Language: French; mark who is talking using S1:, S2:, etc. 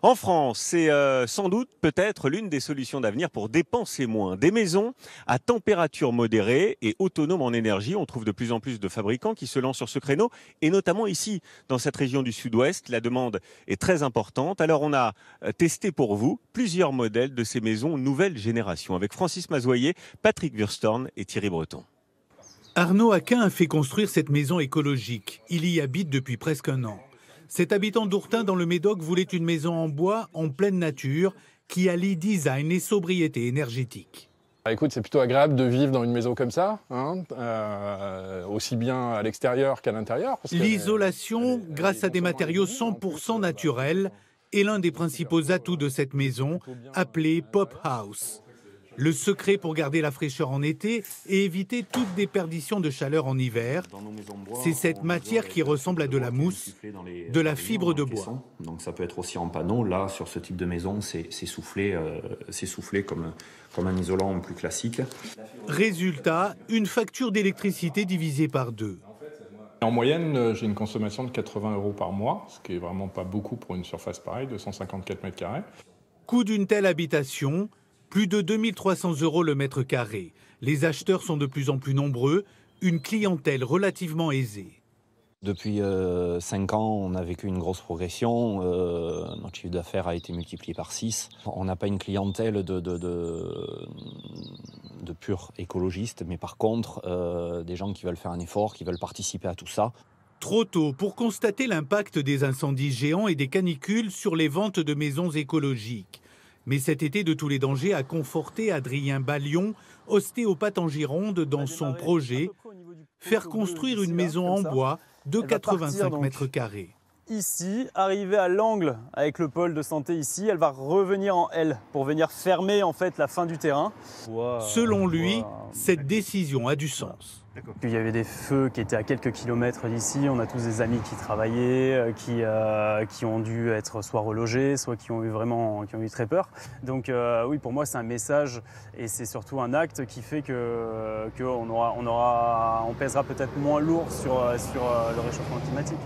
S1: En France, c'est sans doute peut-être l'une des solutions d'avenir pour dépenser moins. Des maisons à température modérée et autonomes en énergie. On trouve de plus en plus de fabricants qui se lancent sur ce créneau. Et notamment ici, dans cette région du sud-ouest, la demande est très importante. Alors on a testé pour vous plusieurs modèles de ces maisons nouvelle génération avec Francis Mazoyer, Patrick Wurstorn et Thierry Breton.
S2: Arnaud Aquin a fait construire cette maison écologique. Il y habite depuis presque un an. Cet habitant d'Ourtin dans le Médoc voulait une maison en bois en pleine nature qui allie design et sobriété énergétique.
S3: Écoute, c'est plutôt agréable de vivre dans une maison comme ça, aussi bien à l'extérieur qu'à l'intérieur.
S2: L'isolation, grâce à des matériaux 100% naturels, est l'un des principaux atouts de cette maison, appelée Pop House. Le secret pour garder la fraîcheur en été et éviter toute déperdition de chaleur en hiver, c'est cette matière qui ressemble à de la mousse, de la fibre de bois.
S4: Donc ça peut être aussi en panneau. Là, sur ce type de maison, c'est soufflé comme un isolant plus classique.
S2: Résultat, une facture d'électricité divisée par 2.
S3: En moyenne, j'ai une consommation de 80 € par mois, ce qui est vraiment pas beaucoup pour une surface pareille, de 154 mètres carrés.
S2: Coût d'une telle habitation, plus de 2300 € le mètre carré. Les acheteurs sont de plus en plus nombreux, une clientèle relativement aisée.
S5: Depuis 5 ans, on a vécu une grosse progression. Notre chiffre d'affaires a été multiplié par 6. On n'a pas une clientèle de purs écologistes, mais par contre, des gens qui veulent faire un effort, qui veulent participer à tout ça.
S2: Trop tôt pour constater l'impact des incendies géants et des canicules sur les ventes de maisons écologiques. Mais cet été de tous les dangers a conforté Adrien Ballion, ostéopathe en Gironde, dans son projet faire construire une maison en bois de 85 mètres carrés.
S6: Ici, arrivée à l'angle avec le pôle de santé ici, elle va revenir en L pour venir fermer en fait la fin du terrain.
S2: Selon lui, cette décision a du sens.
S6: Il y avait des feux qui étaient à quelques kilomètres d'ici. On a tous des amis qui travaillaient, qui ont dû être soit relogés, soit qui ont eu très peur. Donc oui, pour moi, c'est un message et c'est surtout un acte qui fait qu'on pèsera peut-être moins lourd sur le réchauffement climatique.